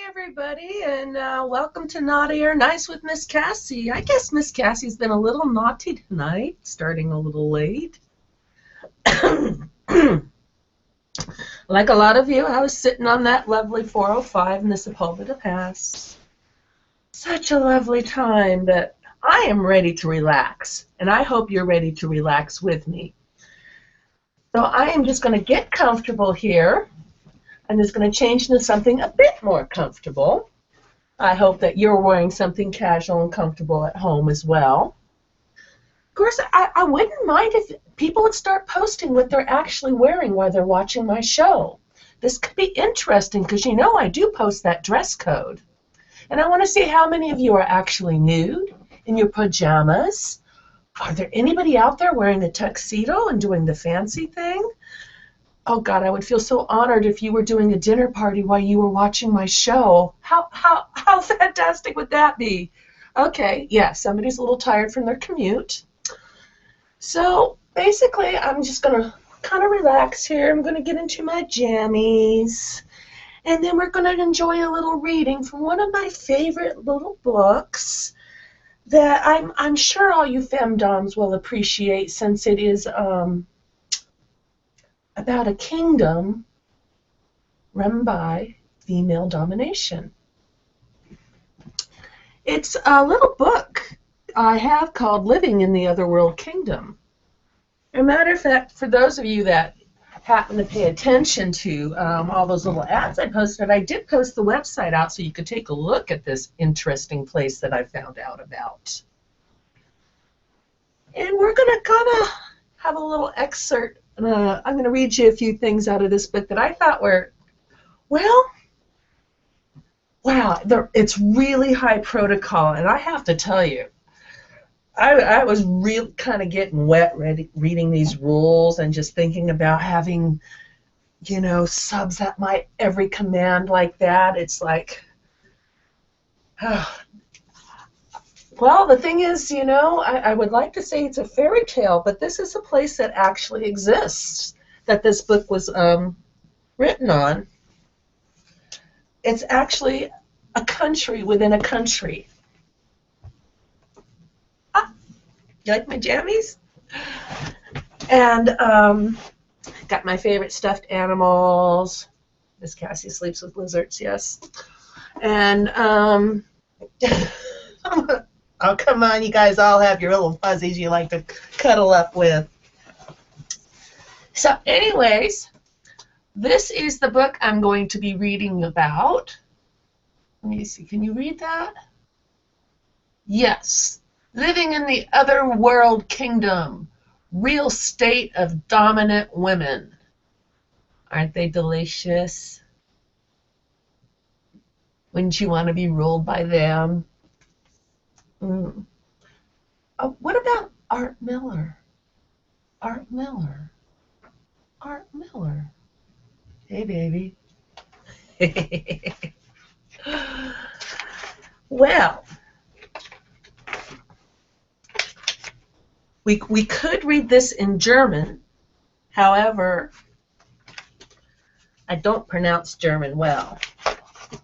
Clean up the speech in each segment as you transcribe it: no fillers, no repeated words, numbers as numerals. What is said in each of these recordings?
everybody, and welcome to Naughty or Nice with Miss Cassie. I guess Miss Cassie's been a little naughty tonight, starting a little late. Like a lot of you, I was sitting on that lovely 405 in the Sepulveda Pass. Such a lovely time, but I am ready to relax, and I hope you're ready to relax with me. So I am just going to get comfortable here. I'm just going to change into something a bit more comfortable. I hope that you're wearing something casual and comfortable at home as well. Of course, I wouldn't mind if people would start posting what they're actually wearing while they're watching my show. This could be interesting because you know I do post that dress code. And I want to see how many of you are actually nude in your pajamas. Are there anybody out there wearing a tuxedo and doing the fancy thing? Oh, God, I would feel so honored if you were doing a dinner party while you were watching my show. How fantastic would that be? Okay, yeah, somebody's a little tired from their commute. So, basically, I'm just going to kind of relax here. I'm going to get into my jammies. And then we're going to enjoy a little reading from one of my favorite little books that I'm sure all you femdoms will appreciate since it is about a kingdom run by female domination. It's a little book I have called Living in the Otherworld Kingdom. As a matter of fact, for those of you that happen to pay attention to all those little ads I posted, I did post the website out so you could take a look at this interesting place that I found out about. And we're going to kind of have a little excerpt. I'm going to read you a few things out of this book that I thought were, well, wow, it's really high protocol. And I have to tell you, I was really kind of getting wet reading these rules and just thinking about having, you know, subs at my every command like that. It's like, well, the thing is, you know, I would like to say it's a fairy tale, but this is a place that actually exists, that this book was written on. It's actually a country within a country. Ah, you like my jammies? And got my favorite stuffed animals. Miss Cassie sleeps with lizards, yes. And oh, come on, you guys all have your little fuzzies you like to cuddle up with. So anyways, this is the book I'm going to be reading about. Let me see, can you read that? Yes. Living in the Otherworld Kingdom. Real State of Dominant Women. Aren't they delicious? Wouldn't you want to be ruled by them? Oh, what about Art Miller? Art Miller. Art Miller. Hey, baby. Well, we could read this in German. However, I don't pronounce German well.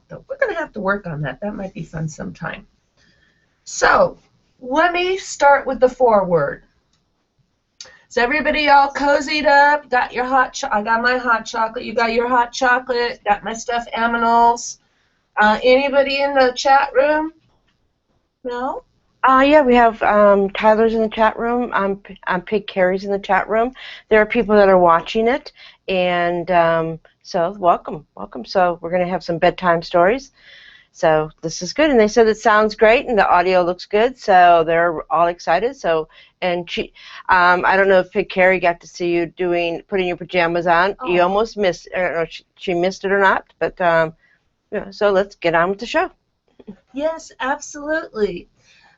So we're going to have to work on that. That might be fun sometime. So, let me start with the foreword. Is everybody all cozied up? Got your I got my hot chocolate. You got your hot chocolate. Got my stuffed animals. Anybody in the chat room? No? Yeah, we have Tyler's in the chat room. I'm Pig Carrie's in the chat room. There are people that are watching it, and so welcome. So we're going to have some bedtime stories. So this is good, and they said it sounds great, and the audio looks good, so they're all excited. So, and she, I don't know if Pig Carrie got to see you putting your pajamas on. Oh. You almost missed. I don't know if she missed it or not, but yeah, so let's get on with the show. Yes, absolutely.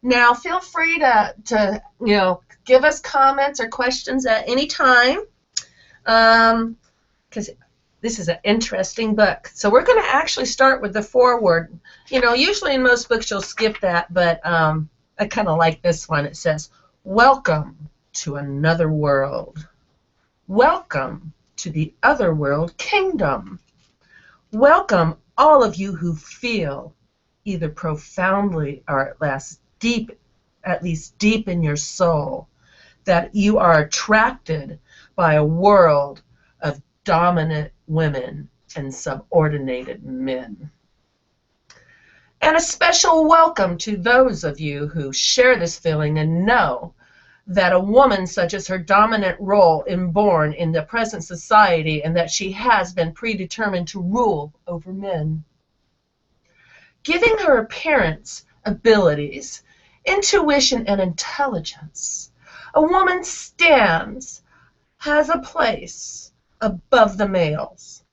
Now, feel free to you know, give us comments or questions at any time, because this is an interesting book. So we're going to actually start with the foreword. You know, usually in most books you'll skip that, but I kind of like this one. It says, "Welcome to another world. Welcome to the Otherworld Kingdom. Welcome all of you who feel either profoundly or at least deep in your soul, that you are attracted by a world of dominant women and subordinated men. And a special welcome to those of you who share this feeling and know that a woman such as her dominant role inborn in the present society, and that she has been predetermined to rule over men. Giving her appearance, abilities, intuition, and intelligence, a woman has a place above the males,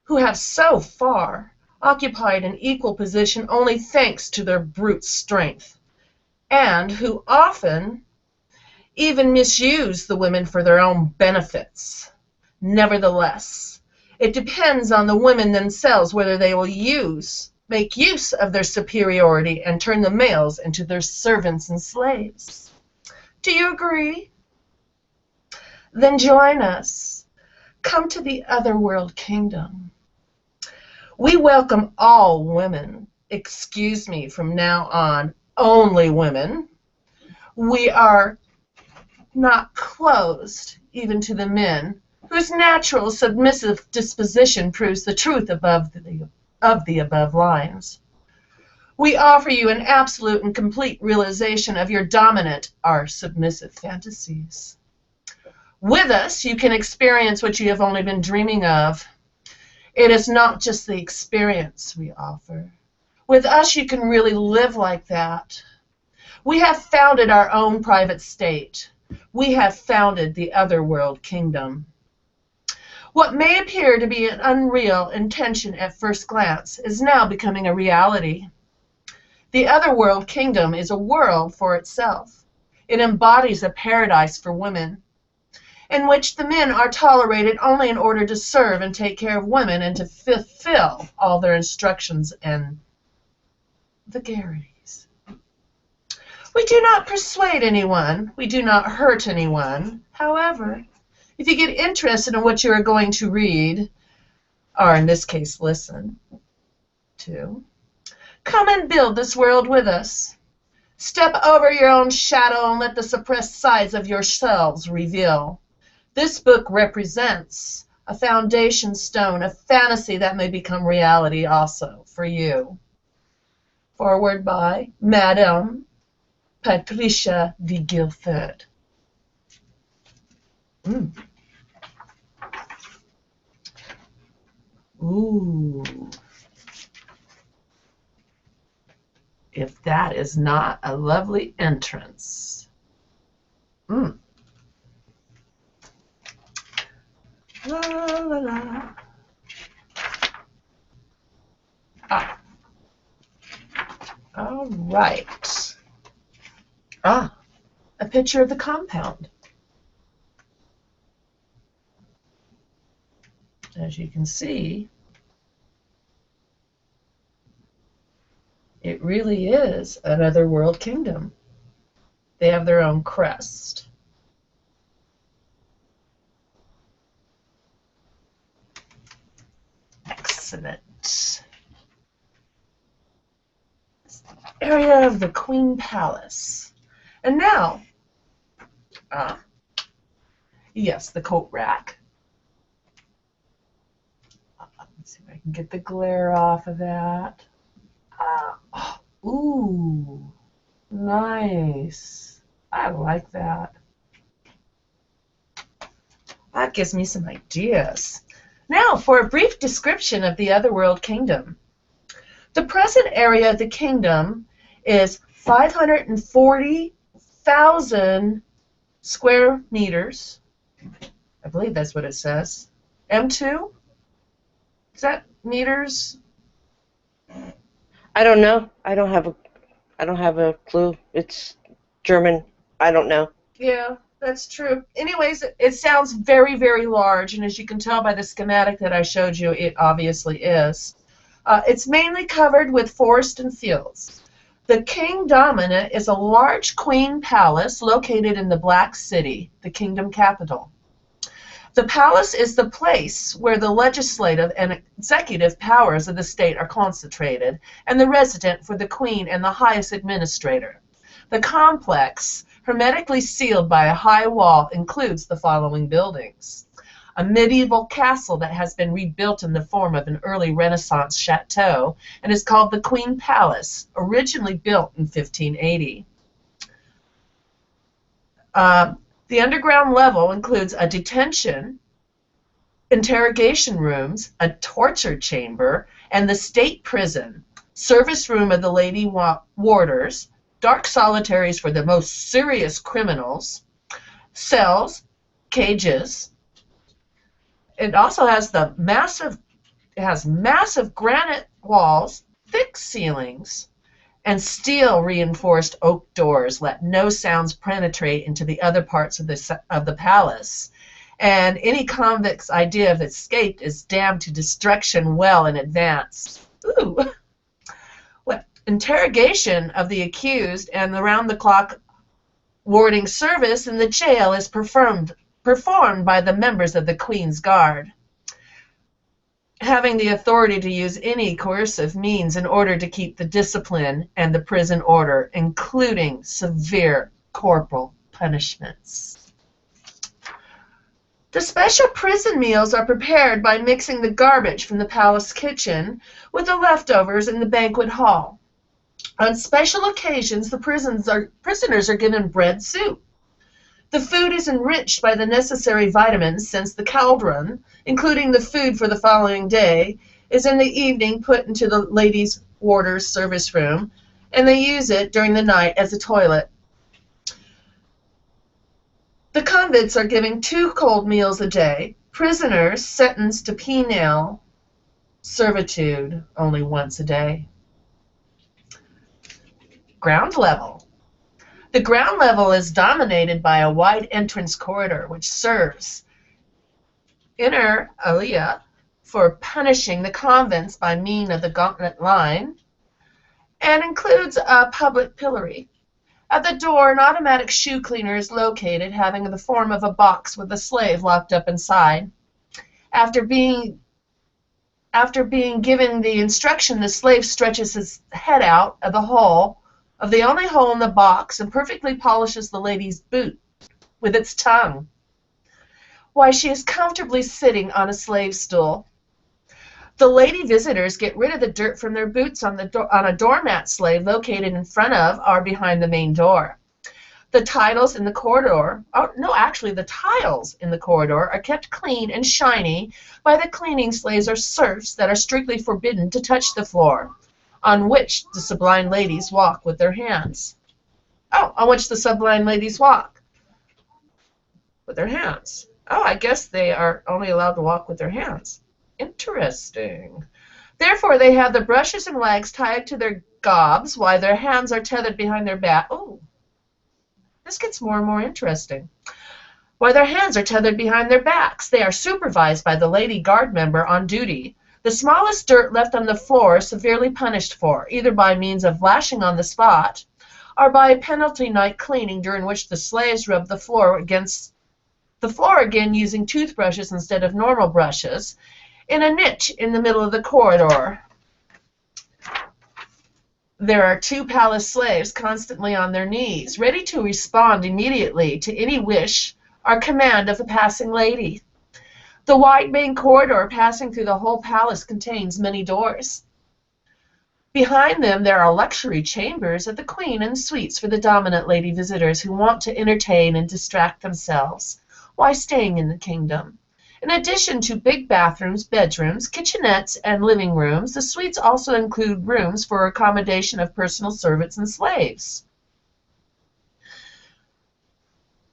who have so far occupied an equal position only thanks to their brute strength, and who often even misuse the women for their own benefits. Nevertheless, it depends on the women themselves whether they will make use of their superiority and turn the males into their servants and slaves. Do you agree? Then join us. Come to the Otherworld Kingdom. We welcome all women. Excuse me, from now on, only women. We are not closed even to the men, whose natural submissive disposition proves the truth of the above lines. We offer you an absolute and complete realization of your dominant or submissive fantasies. With us, you can experience what you have only been dreaming of. It is not just the experience we offer. With us, you can really live like that. We have founded our own private state. We have founded the Otherworld Kingdom. What may appear to be an unreal intention at first glance is now becoming a reality. The Otherworld Kingdom is a world for itself. It embodies a paradise for women, in which the men are tolerated only in order to serve and take care of women and to fulfill all their instructions and vagaries. We do not persuade anyone. We do not hurt anyone. However, if you get interested in what you are going to read, or in this case, listen to, come and build this world with us. Step over your own shadow and let the suppressed sides of yourselves reveal. This book represents a foundation stone, a fantasy that may become reality also for you. Forward by Madame Patricia de Guilford. Ooh. If that is not a lovely entrance. La, la, la. Ah. All right. Ah, a picture of the compound. As you can see, it really is another world kingdom. They have their own crest. Excellent. Area of the Queen Palace. And now, yes, the coat rack. Let's see if I can get the glare off of that. Ooh, nice. I like that. That gives me some ideas. Now, for a brief description of the Otherworld Kingdom. The present area of the kingdom is 540,000 square meters. I believe that's what it says. M2? Is that meters? I don't know. I don't have a clue. It's German. I don't know. Yeah, that's true. Anyways, it sounds very, very large, and as you can tell by the schematic that I showed you, it obviously is. It's mainly covered with forest and fields. The King Dominant is a large queen palace located in the Black City, the kingdom capital. The palace is the place where the legislative and executive powers of the state are concentrated, and the resident for the queen and the highest administrator. The complex, hermetically sealed by a high wall, includes the following buildings. A medieval castle that has been rebuilt in the form of an early Renaissance chateau and is called the Queen Palace, originally built in 1580. The underground level includes a detention, interrogation rooms, a torture chamber, and the state prison, service room of the lady warders, dark solitaries for the most serious criminals, cells, cages. It also has massive granite walls, thick ceilings, and steel reinforced oak doors let no sounds penetrate into the other parts of the palace. And any convict's idea of escape is damned to destruction well in advance. Ooh. Well, interrogation of the accused and the round-the-clock warding service in the jail is performed by the members of the Queen's Guard, having the authority to use any coercive means in order to keep the discipline and the prison order, including severe corporal punishments. The special prison meals are prepared by mixing the garbage from the palace kitchen with the leftovers in the banquet hall. On special occasions, the prisoners are given bread soup. The food is enriched by the necessary vitamins, since the cauldron, including the food for the following day, is in the evening put into the ladies' warders' service room, and they use it during the night as a toilet. The convicts are given 2 cold meals a day. Prisoners sentenced to penal servitude only once a day. Ground level. The ground level is dominated by a wide entrance corridor which serves inter alia for punishing the convicts by means of the gauntlet line, and includes a public pillory. At the door, an automatic shoe cleaner is located, having the form of a box with a slave locked up inside. After being given the instruction, the slave stretches his head out of the only hole in the box and perfectly polishes the lady's boot with its tongue, while she is comfortably sitting on a slave stool. The lady visitors get rid of the dirt from their boots on a doormat slave located in front of or behind the main door. The tiles in the corridor are kept clean and shiny by the cleaning slaves or serfs that are strictly forbidden to touch the floor, on which the sublime ladies walk with their hands. Oh, on which the sublime ladies walk with their hands. Oh, I guess they are only allowed to walk with their hands. Interesting. Therefore, they have the brushes and wags tied to their gobs while their hands are tethered behind their back. Oh, this gets more and more interesting. While their hands are tethered behind their backs, they are supervised by the lady guard member on duty. The smallest dirt left on the floor is severely punished for, either by means of lashing on the spot or by a penalty night cleaning, during which the slaves rub the floor against the floor again using toothbrushes instead of normal brushes in a niche in the middle of the corridor. There are 2 palace slaves constantly on their knees, ready to respond immediately to any wish or command of a passing lady. The wide main corridor passing through the whole palace contains many doors. Behind them there are luxury chambers of the queen and suites for the dominant lady visitors who want to entertain and distract themselves while staying in the kingdom. In addition to big bathrooms, bedrooms, kitchenettes, and living rooms, the suites also include rooms for accommodation of personal servants and slaves.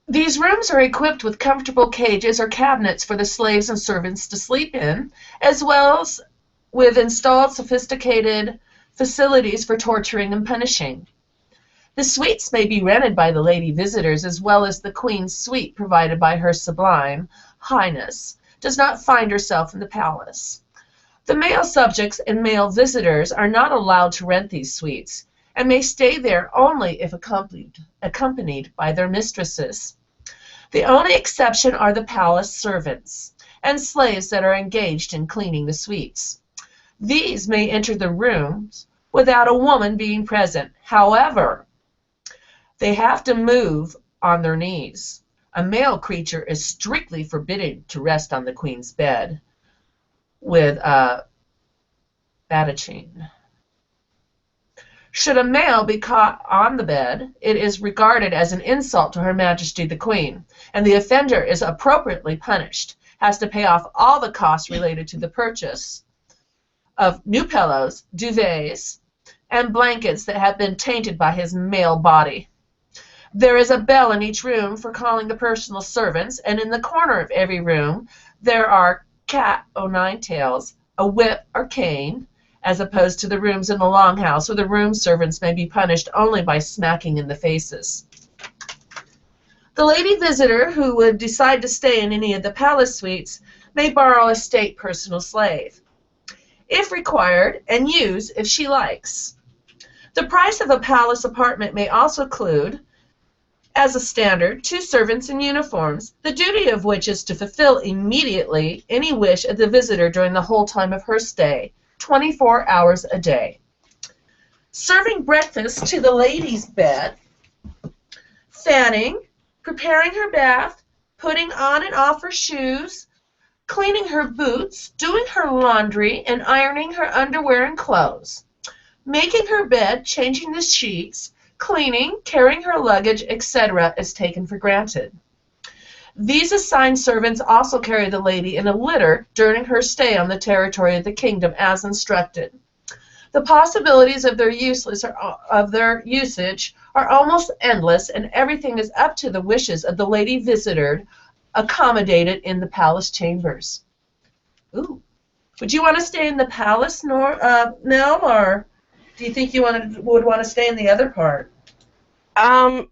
These rooms are equipped with comfortable cages or cabinets for the slaves and servants to sleep in, as well as with installed sophisticated facilities for torturing and punishing. The suites may be rented by the lady visitors, as well as the Queen's suite provided by Her Sublime Highness does not find herself in the palace. The male subjects and male visitors are not allowed to rent these suites and may stay there only if accompanied by their mistresses. The only exception are the palace servants and slaves that are engaged in cleaning the suites. These may enter the rooms without a woman being present. However, they have to move on their knees. A male creature is strictly forbidden to rest on the queen's bed with a battachine. Should a male be caught on the bed, it is regarded as an insult to Her Majesty the Queen, and the offender is appropriately punished, has to pay off all the costs related to the purchase of new pillows, duvets, and blankets that have been tainted by his male body. There is a bell in each room for calling the personal servants, and in the corner of every room there are cat o' nine tails, a whip or cane, as opposed to the rooms in the longhouse where the room servants may be punished only by smacking in the faces. The lady visitor who would decide to stay in any of the palace suites may borrow a state personal slave, if required, and use if she likes. The price of a palace apartment may also include, as a standard, 2 servants in uniforms, the duty of which is to fulfill immediately any wish of the visitor during the whole time of her stay, 24 hours a day. Serving breakfast to the lady's bed, fanning, preparing her bath, putting on and off her shoes, cleaning her boots, doing her laundry, and ironing her underwear and clothes, making her bed, changing the sheets, cleaning, carrying her luggage, etc. is taken for granted. These assigned servants also carry the lady in a litter during her stay on the territory of the kingdom as instructed. The possibilities of their usage are almost endless, and everything is up to the wishes of the lady visitor accommodated in the palace chambers. Ooh. Would you want to stay in the palace, Nell, or do you think you would want to stay in the other part? I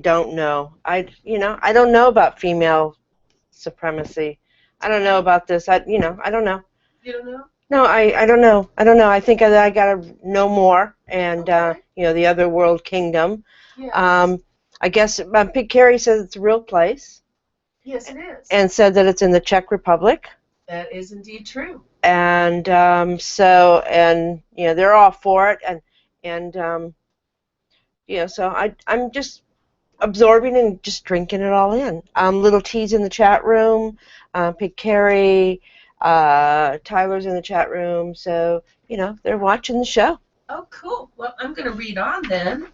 don't know. I don't know about female supremacy. I don't know about this. I don't know. You don't know? No, I don't know. I don't know. I think I gotta know more, and Okay. the other world kingdom. Yes. I guess Pig Carrie says it's a real place, Yes, it is. and said that it's in the Czech Republic. That is indeed true. And they're all for it, and so I'm just absorbing and just drinking it all in. Little T's in the chat room, Pig Carrie, Tyler's in the chat room, so they're watching the show. Oh, cool. Well, I'm going to read on then.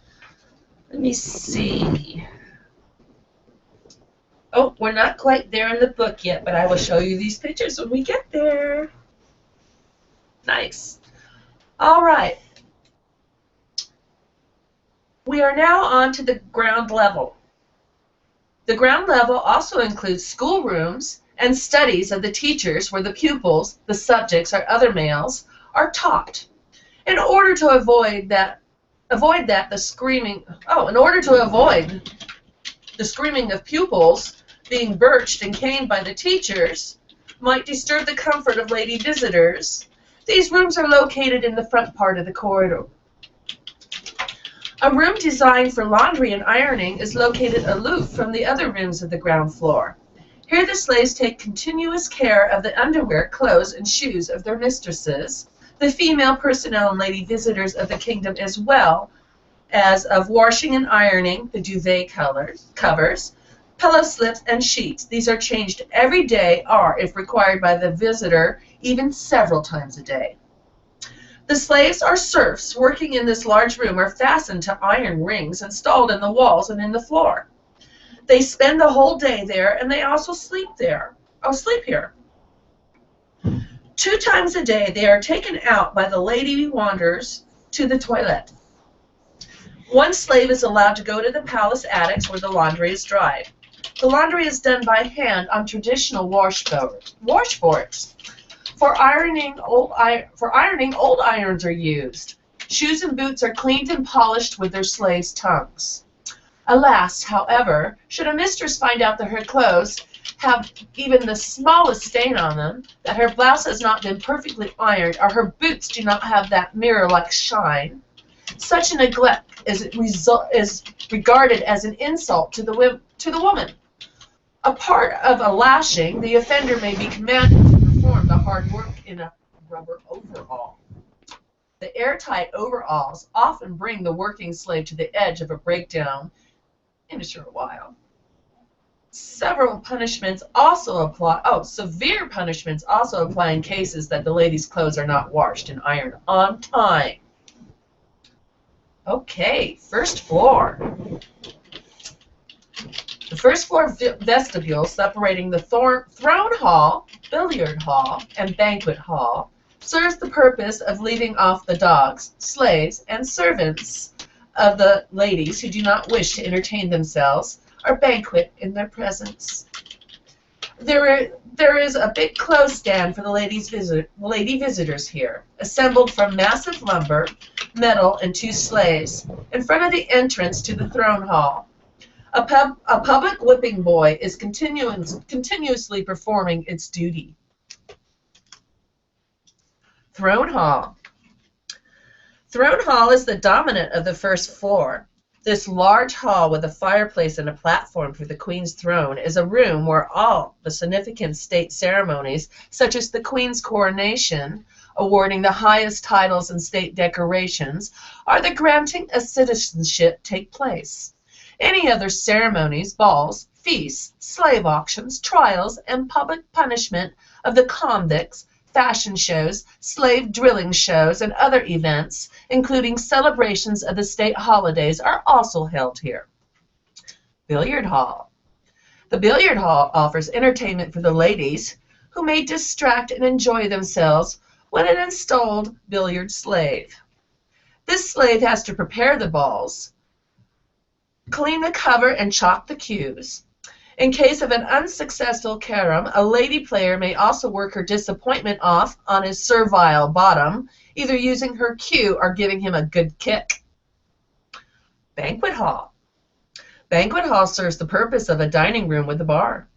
Let me see. Oh, we're not quite there in the book yet, but I will show you these pictures when we get there. Nice. All right. We are now on to the ground level. The ground level also includes schoolrooms and studies of the teachers where the pupils, the subjects, or other males are taught. In order to avoid the screaming of pupils being birched and caned by the teachers might disturb the comfort of lady visitors, these rooms are located in the front part of the corridor. A room designed for laundry and ironing is located aloof from the other rooms of the ground floor. Here the slaves take continuous care of the underwear, clothes, and shoes of their mistresses, the female personnel and lady visitors of the kingdom, as well as of washing and ironing the duvet covers, pillow slips, and sheets. These are changed every day or, if required by the visitor, even several times a day. The slaves or serfs working in this large room are fastened to iron rings installed in the walls and in the floor. They spend the whole day there, and they also sleep here. 2 times a day they are taken out by the lady wanderers to the toilet. One slave is allowed to go to the palace attics where the laundry is dried. The laundry is done by hand on traditional washboards. For ironing, old irons are used. Shoes and boots are cleaned and polished with their slaves' tongues. Alas, however, should a mistress find out that her clothes have even the smallest stain on them, that her blouse has not been perfectly ironed, or her boots do not have that mirror-like shine, Such a neglect is regarded as an insult to the woman. A part of a lashing, the offender may be commanded to perform the hard work in a rubber overall. The airtight overalls often bring the working slave to the edge of a breakdown in a short while. Severe punishments also apply in cases that the lady's clothes are not washed and ironed on time. Okay, first floor. The first floor vestibule separating the throne hall, billiard hall, and banquet hall serves the purpose of leaving off the dogs, slaves, and servants of the ladies who do not wish to entertain themselves or banquet in their presence. There is a big clothes stand for the lady visitors here, assembled from massive lumber, metal, and 2 slaves, in front of the entrance to the throne hall. A public whipping boy is continuously performing its duty. Throne hall. Throne hall is the dominant of the first floor. This large hall with a fireplace and a platform for the Queen's throne is a room where all the significant state ceremonies, such as the Queen's coronation, awarding the highest titles and state decorations, or the granting of citizenship, take place. Any other ceremonies, balls, feasts, slave auctions, trials, and public punishment of the convicts, fashion shows, slave drilling shows, and other events, including celebrations of the state holidays, are also held here. Billiard hall. The billiard hall offers entertainment for the ladies, who may distract and enjoy themselves with an installed billiard slave. This slave has to prepare the balls, clean the cover, and chalk the cues. In case of an unsuccessful carom, a lady player may also work her disappointment off on his servile bottom, either using her cue or giving him a good kick. Banquet hall. Banquet hall serves the purpose of a dining room with a bar.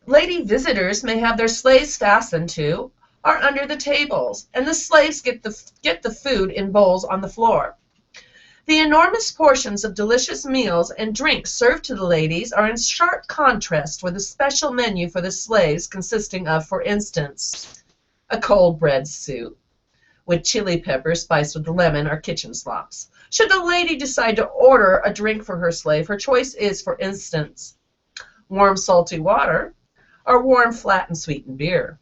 Lady visitors may have their slaves fastened to or under the tables, and the slaves get the food in bowls on the floor. The enormous portions of delicious meals and drinks served to the ladies are in sharp contrast with a special menu for the slaves, consisting of, for instance, a cold bread soup with chili peppers spiced with lemon or kitchen slops. Should the lady decide to order a drink for her slave, her choice is, for instance, warm salty water or warm flat and sweetened beer.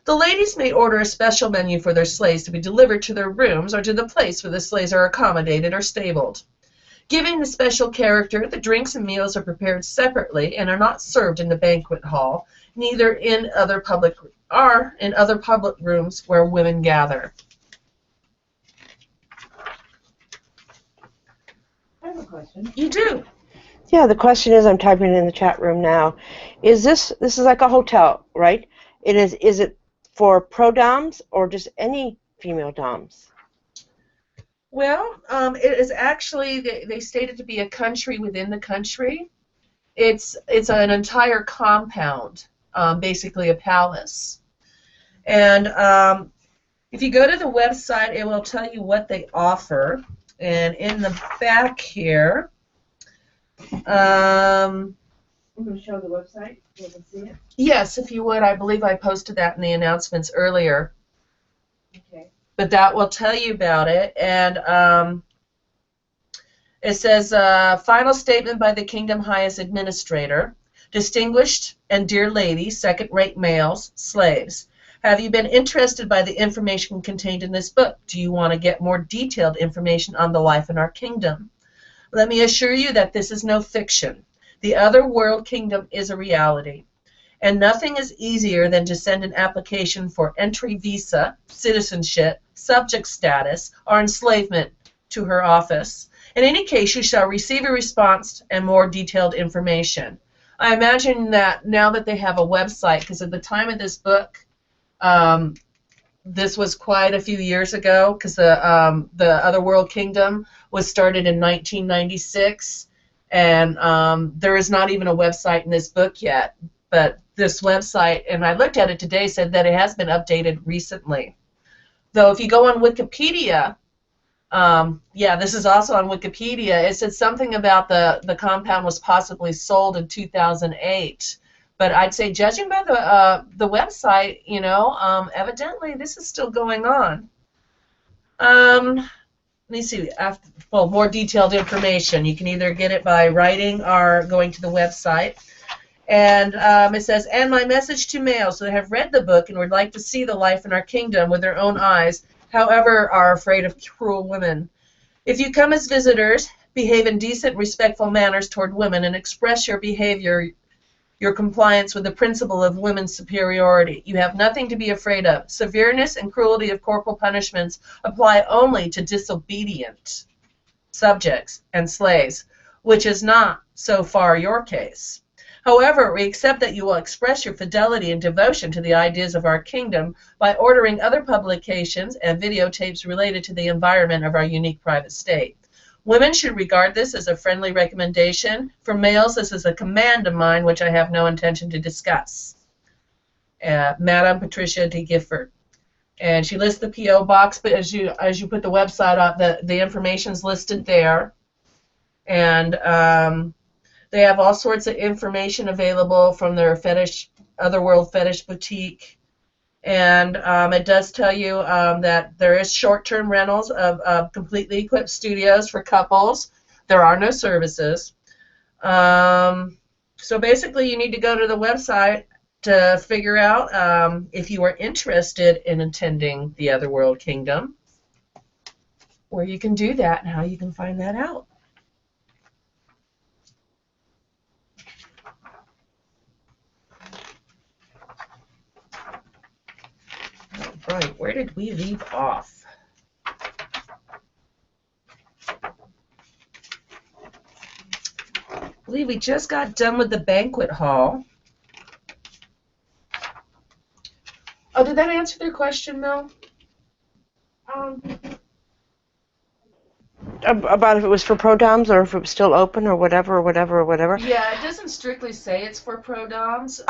The ladies may order a special menu for their slaves to be delivered to their rooms or to the place where the slaves are accommodated or stabled. Giving the special character, the drinks and meals are prepared separately and are not served in the banquet hall, neither in other public rooms where women gather. I have a question. You do. Yeah, the question is, I'm typing it in the chat room now. This is like a hotel, right? Is it for pro doms or just any female doms? Well, it is actually, they stated to be a country within the country. It's an entire compound, basically a palace. And if you go to the website, it will tell you what they offer. And in the back here, I'm going to show the website. You can see it. Yes, if you would. I believe I posted that in the announcements earlier. Okay. But that will tell you about it. And it says, final statement by the Kingdom Highest Administrator, distinguished and dear ladies, second-rate males, slaves. Have you been interested by the information contained in this book? Do you want to get more detailed information on the life in our kingdom? Let me assure you that this is no fiction. The other world kingdom is a reality. And nothing is easier than to send an application for entry visa, citizenship, subject status, or enslavement to her office. In any case, you shall receive a response and more detailed information. I imagine that now that they have a website, because at the time of this book, this was quite a few years ago, because the Other World Kingdom was started in 1996, and there is not even a website in this book yet. But this website, and I looked at it today, said that it has been updated recently. Though if you go on Wikipedia, Yeah, this is also on Wikipedia. It said something about the compound was possibly sold in 2008. But I'd say, judging by the website, evidently this is still going on. Let me see. Well, more detailed information. You can either get it by writing or going to the website. And it says, and my message to males who have read the book and would like to see the life in our kingdom with their own eyes, however, are afraid of cruel women. If you come as visitors, behave in decent, respectful manners toward women and express your behavior, your compliance with the principle of women's superiority. You have nothing to be afraid of. Severeness and cruelty of corporal punishments apply only to disobedient subjects and slaves, which is not so far your case. However, we accept that you will express your fidelity and devotion to the ideas of our kingdom by ordering other publications and videotapes related to the environment of our unique private state. Women should regard this as a friendly recommendation. For males, this is a command of mine, which I have no intention to discuss. Madam Patricia D. Gifford. And she lists the P.O. box, but as you put the website up, the information's listed there. And they have all sorts of information available from their Otherworld Fetish Boutique. And it does tell you that there is short-term rentals of completely equipped studios for couples. There are no services. So basically, you need to go to the website to figure out if you are interested in attending the Otherworld Kingdom, where you can do that and how you can find that out. Right, where did we leave off? I believe we just got done with the banquet hall. Oh, did that answer their question, Mel? About if it was for pro-doms or if it was still open or whatever. Yeah, it doesn't strictly say it's for pro-doms.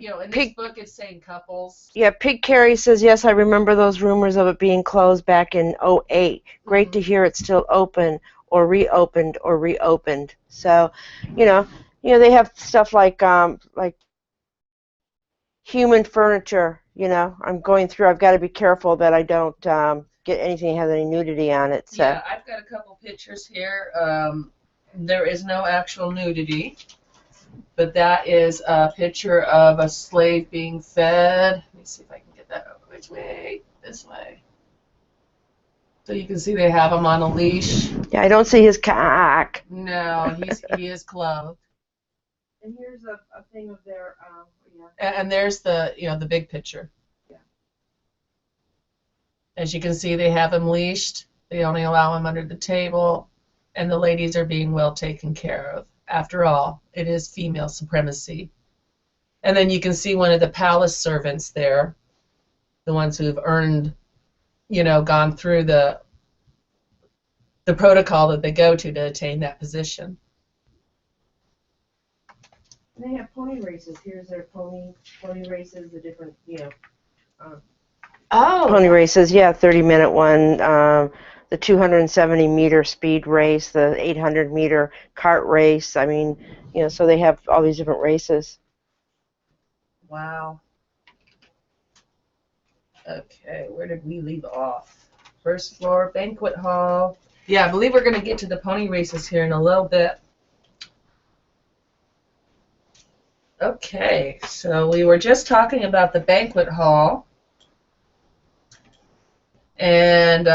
In this book it's saying couples. Yeah, Pig Carrie says, yes, I remember those rumors of it being closed back in 2008. Great to hear it's still open or reopened. So, they have stuff like human furniture, I'm going through, I've got to be careful that I don't get anything that has any nudity on it. So. Yeah, I've got a couple pictures here. There is no actual nudity. But that is a picture of a slave being fed. Let me see if I can get that over. Which way? This way. So you can see they have him on a leash. Yeah, I don't see his cock. No, he is clothed. And here's a thing of their, And there's the big picture. Yeah. As you can see, they have him leashed. They only allow him under the table, and the ladies are being well taken care of. After all, it is female supremacy. And then you can see one of the palace servants there, the ones who've earned, gone through the protocol that they go to attain that position. and they have pony races. Here's their pony races, the different, Pony races, yeah, 30-minute one, the 270-meter speed race, the 800-meter cart race. I mean, so they have all these different races. Wow. Okay, where did we leave off? First floor, banquet hall. Yeah, I believe we're going to get to the pony races here in a little bit. Okay, so we were just talking about the banquet hall and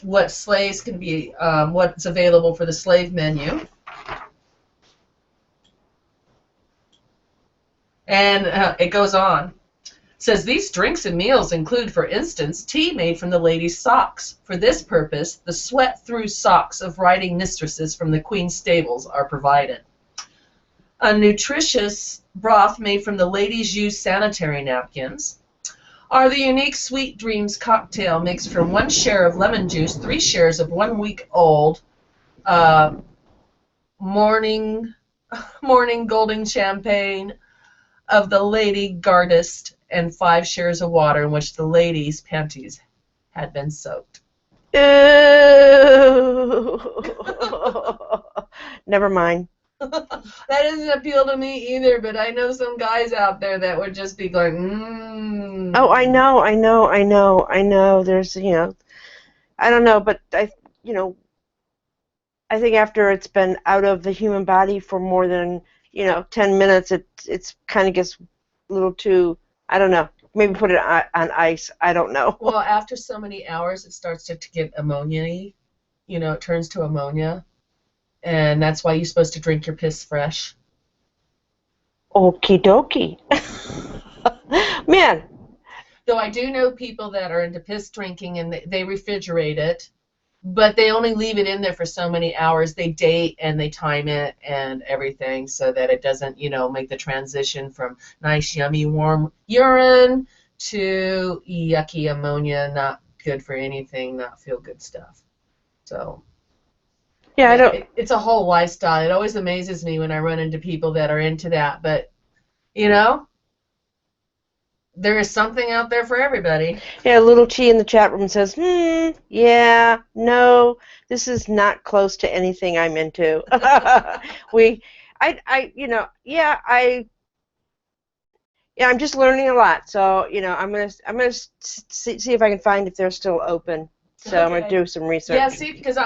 what slaves can be, what's available for the slave menu. And it goes on. It says, these drinks and meals include, for instance, tea made from the ladies' socks. For this purpose, the sweat-through socks of riding mistresses from the queen's stables are provided. A nutritious broth made from the ladies' used sanitary napkins. Are the unique Sweet Dreams cocktail mixed from 1 share of lemon juice, 3 shares of 1 week old morning golden champagne of the lady Gardist, and 5 shares of water in which the ladies' panties had been soaked. Ew. Never mind. That doesn't appeal to me either, but I know some guys out there that would just be going, Oh, I know. There's, I don't know, but I think after it's been out of the human body for more than 10 minutes, it's kind of gets a little too. I don't know. Maybe put it on ice. I don't know. Well, after so many hours, it starts to get ammonia-y. It turns to ammonia, and that's why you're supposed to drink your piss fresh. Okie dokie. Man. Though I do know people that are into piss drinking, and they refrigerate it, but they only leave it in there for so many hours. They date and they time it and everything so that it doesn't, make the transition from nice, yummy, warm urine to yucky ammonia, not good for anything, not feel good stuff. So, yeah, I don't. It's a whole lifestyle. It always amazes me when I run into people that are into that, but, there is something out there for everybody. Yeah, Little Chi in the chat room says, yeah, no, this is not close to anything I'm into. I'm just learning a lot. So, I'm gonna see if I can find if they're still open. So okay. I'm gonna do some research. Yeah, see, because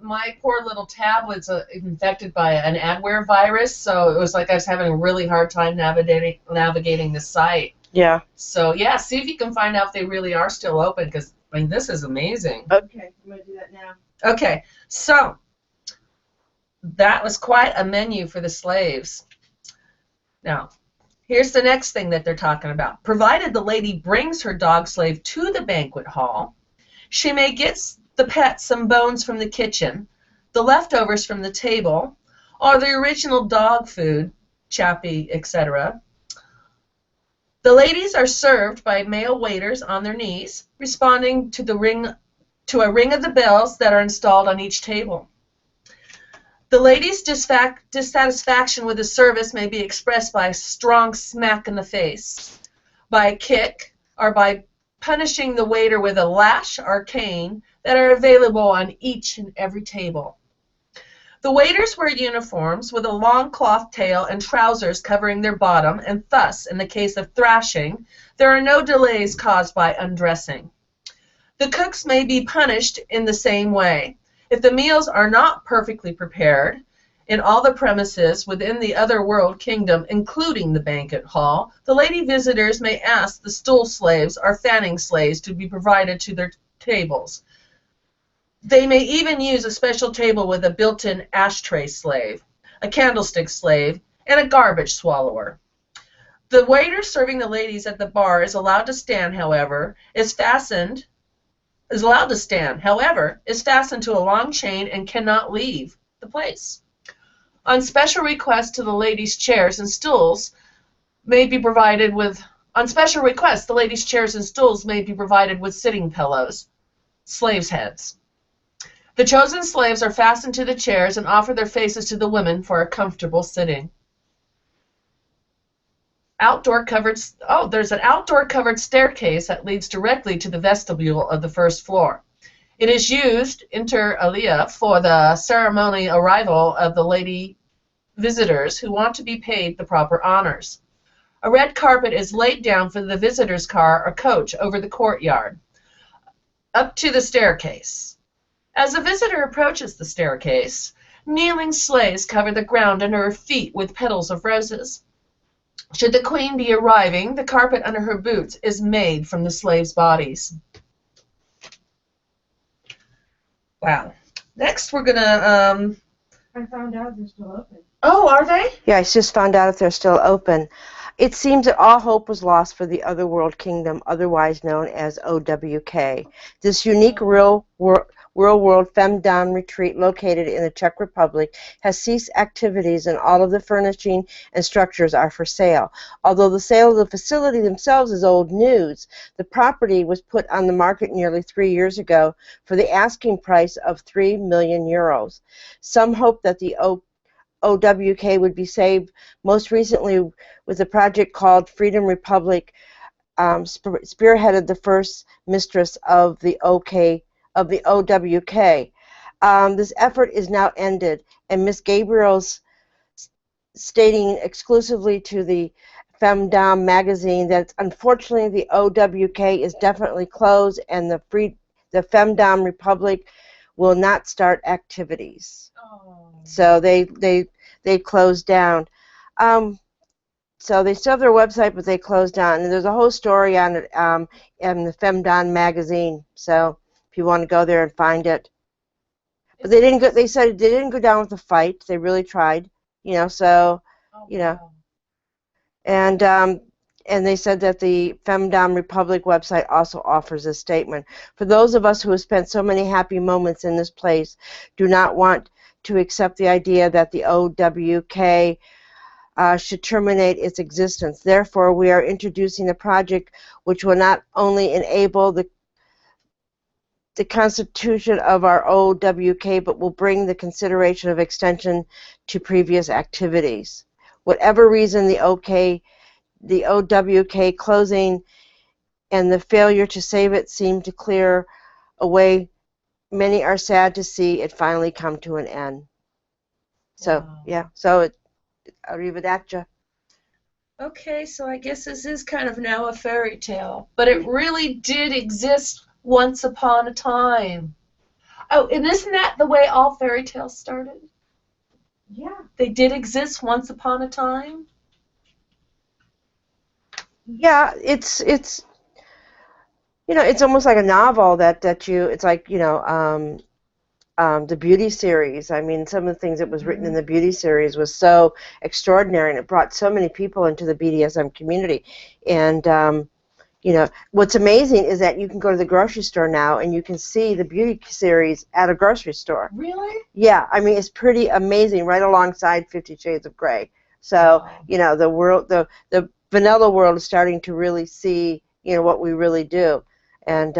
my poor little tablet's infected by an adware virus, so it was like I was having a really hard time navigating the site. Yeah. So, yeah, see if you can find out if they really are still open, because, this is amazing. Okay, I'm going to do that now. Okay, so that was quite a menu for the slaves. Now, here's the next thing that they're talking about. Provided the lady brings her dog slave to the banquet hall, she may get the pet some bones from the kitchen, the leftovers from the table, or the original dog food, chappie, etc. The ladies are served by male waiters on their knees, responding to a ring of the bells that are installed on each table. The ladies' dissatisfaction with the service may be expressed by a strong smack in the face, by a kick, or by punishing the waiter with a lash or cane that are available on each and every table. The waiters wear uniforms with a long cloth tail and trousers covering their bottom, and thus, in the case of thrashing, there are no delays caused by undressing. The cooks may be punished in the same way. If the meals are not perfectly prepared in all the premises within the otherworld kingdom, including the banquet hall, the lady visitors may ask the stool slaves or fanning slaves to be provided to their tables. They may even use a special table with a built-in ashtray slave, a candlestick slave, and a garbage swallower. The waiter serving the ladies at the bar is allowed to stand, however, is fastened to a long chain and cannot leave the place. On special request the ladies' chairs and stools may be provided with sitting pillows, slaves' heads. The chosen slaves are fastened to the chairs and offer their faces to the women for a comfortable sitting. There's an outdoor covered staircase that leads directly to the vestibule of the first floor. It is used, inter alia, for the ceremony arrival of the lady visitors who want to be paid the proper honors. A red carpet is laid down for the visitor's car or coach over the courtyard, up to the staircase. As a visitor approaches the staircase, kneeling slaves cover the ground under her feet with petals of roses. Should the queen be arriving, the carpet under her boots is made from the slaves' bodies. Wow. Next, we're going to... I found out they're still open. Oh, are they? Yeah, I just found out if they're still open. It seems that all hope was lost for the Otherworld Kingdom, otherwise known as OWK. This unique real-world femdom retreat located in the Czech Republic has ceased activities, and all of the furnishing and structures are for sale. Although the sale of the facility themselves is old news, the property was put on the market nearly 3 years ago for the asking price of 3 million euros. Some hope that the OWK would be saved most recently with a project called Freedom Republic spearheaded the first mistress of the OWK. This effort is now ended, and Miss Gabriel's stating exclusively to the Femdom magazine that unfortunately the OWK is definitely closed, and the Femdom Republic will not start activities. Oh. So they closed down. So they still have their website, but they closed down. And there's a whole story on it in the Femdom magazine. So if you want to go there and find it, but they didn't go. They said they didn't go down with the fight. They really tried, So, Oh, wow. Wow. And they said that the Femdom Republic website also offers a statement. For those of us who have spent so many happy moments in this place, do not want to accept the idea that the OWK should terminate its existence. Therefore, we are introducing a project which will not only enable the constitution of our OWK, but will bring the consideration of extension to previous activities. Whatever reason the OWK closing and the failure to save it seem to clear away, many are sad to see it finally come to an end. So, Wow. yeah, so arrivederci. Okay, so I guess this is kind of now a fairy tale, but it really did exist once upon a time. Oh, and isn't that the way all fairy tales started? Yeah. They did exist once upon a time? Yeah, it's it's almost like a novel it's like, the beauty series. I mean, some of the things that was written in the beauty series was so extraordinary, and it brought so many people into the BDSM community. And what's amazing is that you can go to the grocery store now and you can see the beauty series at a grocery store. Really? Yeah, I mean, it's pretty amazing, right alongside 50 Shades of Grey. So, Wow. the world, the vanilla world is starting to really see, what we really do. And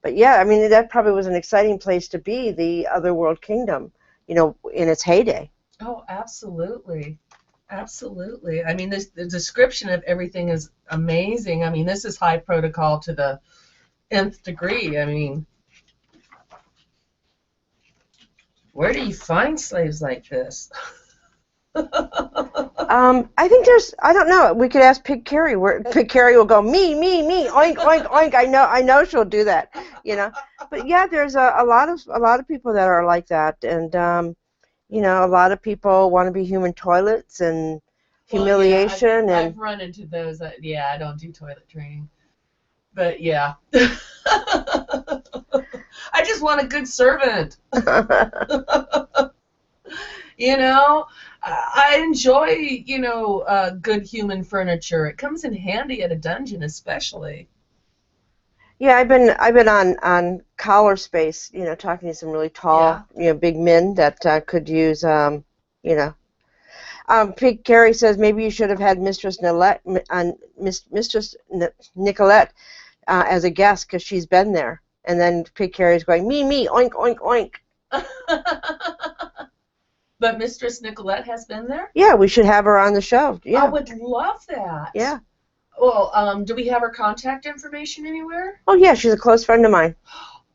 but yeah, I mean, that probably was an exciting place to be, the Otherworld Kingdom, in its heyday. Oh, absolutely. Absolutely. I mean, the description of everything is amazing. I mean, this is high protocol to the nth degree. I mean, where do you find slaves like this? I think I don't know. We could ask Pig Carrie. Where Pig Carrie will go, me, oink, oink, oink. I know she'll do that, But yeah, there's a lot of people that are like that, and a lot of people want to be human toilets and humiliation. Well, yeah, and I've run into those. Yeah, I don't do toilet training, but yeah. I just want a good servant. I enjoy, good human furniture. It comes in handy at a dungeon, especially. Yeah, I've been on Collar Space, talking to some really tall, big men that could use, Pig Carrie says maybe you should have had Mistress Nicolette as a guest because she's been there. And then Pig Carrie's going, me, oink, oink, oink. But Mistress Nicolette has been there? Yeah, we should have her on the show. Yeah. I would love that. Yeah. Well, do we have her contact information anywhere? Oh, yeah, she's a close friend of mine.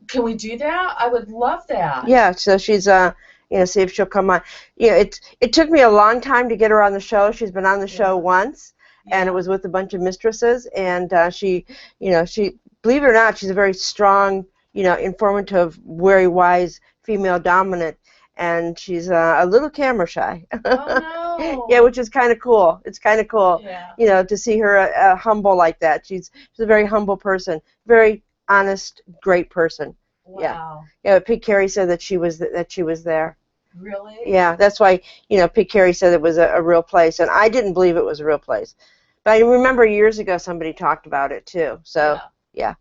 Can we do that? I would love that. Yeah, so she's, see if she'll come on. It took me a long time to get her on the show. She's been on the show once, and it was with a bunch of mistresses, and she, believe it or not, she's a very strong, informative, very wise female dominant, and she's a little camera shy. Oh, no. Yeah, which is kind of cool. It's kind of cool, Yeah. To see her humble like that. She's a very humble person, very honest, great person. Wow. Yeah. Pig Carrie said that she was there. Really? Yeah, that's why, Pig Carrie said it was a real place, and I didn't believe it was a real place. But I remember years ago somebody talked about it too. So, yeah.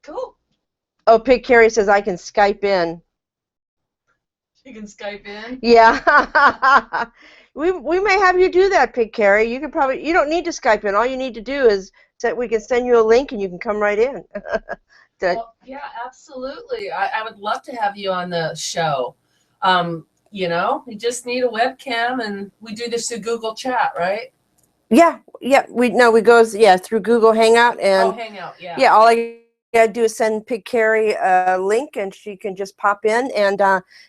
Cool. Oh, Pig Carrie says I can Skype in. You can Skype in? Yeah. we may have you do that, Pig Carrie. You don't need to Skype in. All you need to do is we can send you a link and you can come right in. Well, yeah, absolutely. I would love to have you on the show. You just need a webcam, and we do this through Google Chat, right? Yeah, yeah. We go through Google Hangout and Hangout, yeah. yeah. All I gotta do is send Pig Carrie a link, and she can just pop in, and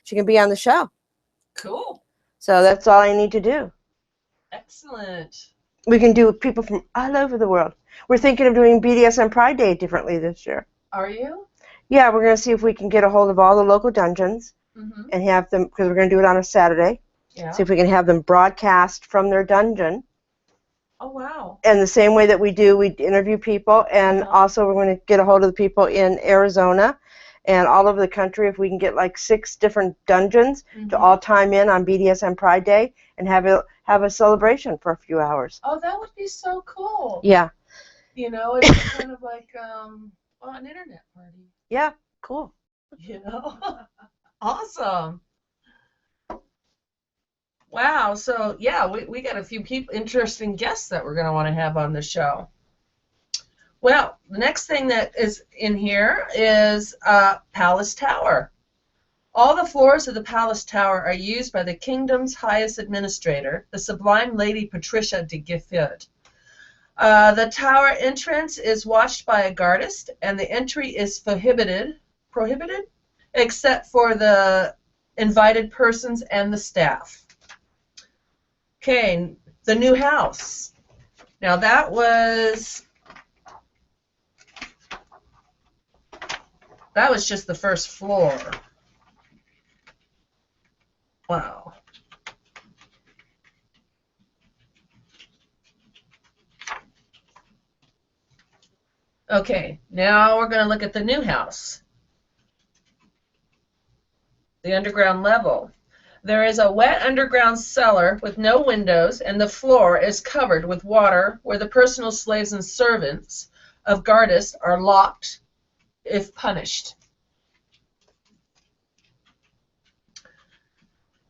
she can be on the show. Cool. So that's all I need to do. Excellent. We can do people from all over the world. We're thinking of doing BDSM Pride Day differently this year. Are you? Yeah, we're gonna see if we can get a hold of all the local dungeons and have them, because we're gonna do it on a Saturday. Yeah. See if we can have them broadcast from their dungeon. Oh, wow. And the same way that we interview people, and also we're going to get a hold of the people in Arizona and all over the country. If we can get like 6 different dungeons to all time in on BDSM Pride Day and have a celebration for a few hours. Oh, that would be so cool. Yeah. You know, it's kind of like an internet party. Yeah, cool. You know? Awesome. Wow, so yeah, we got a few interesting guests that we're going to want to have on the show. Well, the next thing that is in here is Palace Tower. All the floors of the Palace Tower are used by the kingdom's highest administrator, the Sublime Lady Patricia de Gifford. The tower entrance is watched by a guardist, and the entry is prohibited, except for the invited persons and the staff. Okay, the new house. Now that was just the first floor. Wow. Okay, now we're going to look at the new house. The underground level. There is a wet underground cellar with no windows, and the floor is covered with water where the personal slaves and servants of gardists are locked if punished.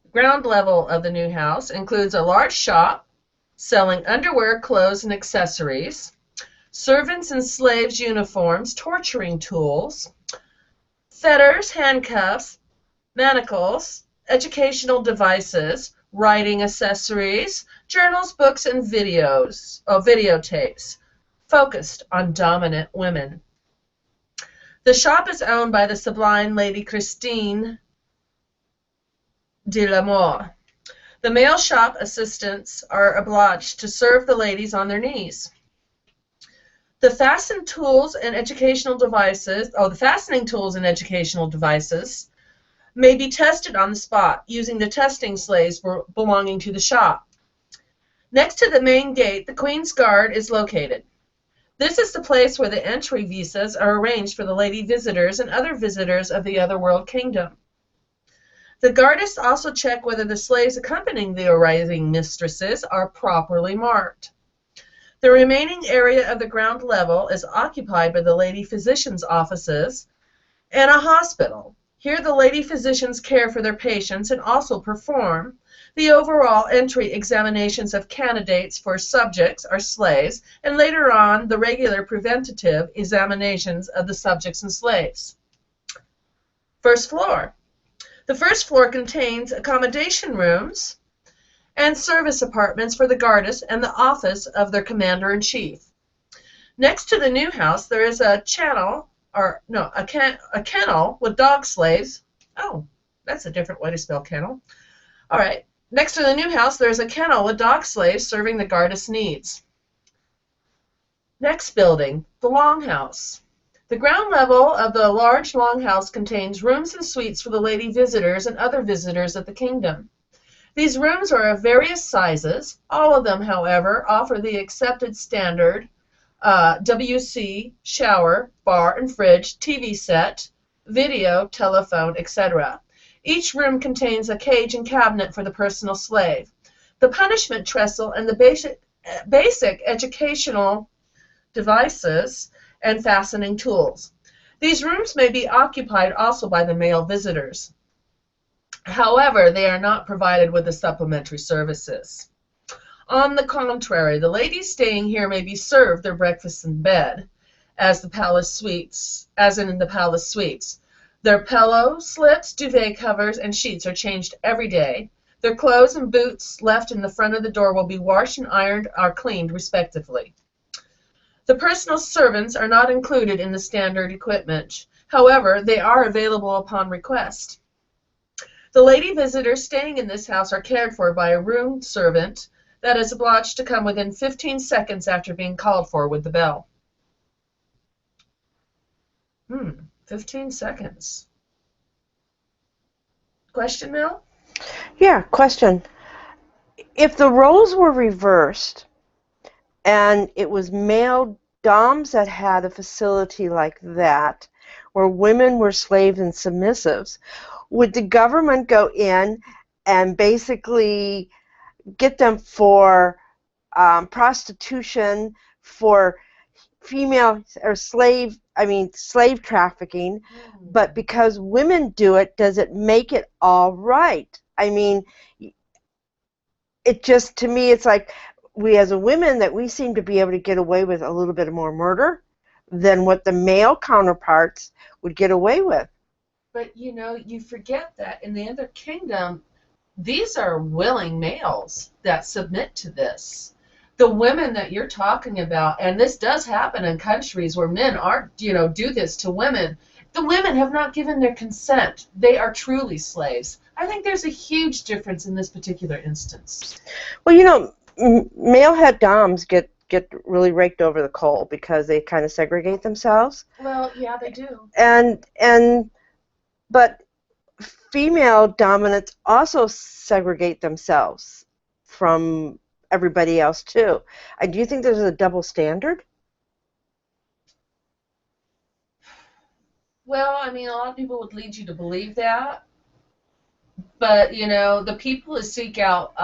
The ground level of the new house includes a large shop selling underwear, clothes, and accessories, servants' and slaves' uniforms, torturing tools, fetters, handcuffs, manacles, educational devices, writing accessories, journals, books, and videotapes focused on dominant women. The shop is owned by the Sublime Lady Christine de l'Amour. The male shop assistants are obliged to serve the ladies on their knees. The fastening tools and educational devices may be tested on the spot using the testing slaves belonging to the shop. Next to the main gate, the Queen's Guard is located. This is the place where the entry visas are arranged for the lady visitors and other visitors of the Otherworld Kingdom. The gardists also check whether the slaves accompanying the arriving mistresses are properly marked. The remaining area of the ground level is occupied by the lady physicians' offices and a hospital. Here the lady physicians care for their patients and also perform the overall entry examinations of candidates for subjects or slaves, and later on the regular preventative examinations of the subjects and slaves. First floor. The first floor contains accommodation rooms and service apartments for the gardists and the office of their commander-in-chief. Next to the new house, there is a kennel with dog slaves. Oh, that's a different way to spell kennel. All right. Next to the new house, there's a kennel with dog slaves serving the gardists' needs. Next building, the longhouse. The ground level of the large longhouse contains rooms and suites for the lady visitors and other visitors of the kingdom. These rooms are of various sizes. All of them, however, offer the accepted standard WC, shower, bar and fridge, TV set, video, telephone, etc. Each room contains a cage and cabinet for the personal slave, the punishment trestle, and the basic educational devices and fastening tools. These rooms may be occupied also by the male visitors. However, they are not provided with the supplementary services. On the contrary, the ladies staying here may be served their breakfast in bed, as in the palace suites. Their pillow, slips, duvet covers, and sheets are changed every day. Their clothes and boots left in the front of the door will be washed and ironed or cleaned, respectively. The personal servants are not included in the standard equipment. However, they are available upon request. The lady visitors staying in this house are cared for by a room servant that is obliged to come within 15 seconds after being called for with the bell. 15 seconds. Question, Mel? Yeah, question. If the roles were reversed and it was male doms that had a facility like that, where women were slaves and submissives, would the government go in and basically get them for prostitution, for female or slave trafficking, but because women do it, does it make it all right? I mean, it just, to me, it's like we as a women that we seem to be able to get away with a little bit more murder than what the male counterparts would get away with. But, you know, you forget that in the other kingdom, these are willing males that submit to this. The women that you're talking about, and this does happen in countries where men aren't, do this to women, the women have not given their consent. They are truly slaves. I think there's a huge difference in this particular instance. Well, male head doms get really raked over the coal because they kind of segregate themselves. Well, yeah, they do. But female dominants also segregate themselves from everybody else too. Do you think there's a double standard? Well, I mean, a lot of people would lead you to believe that. But, the people who seek out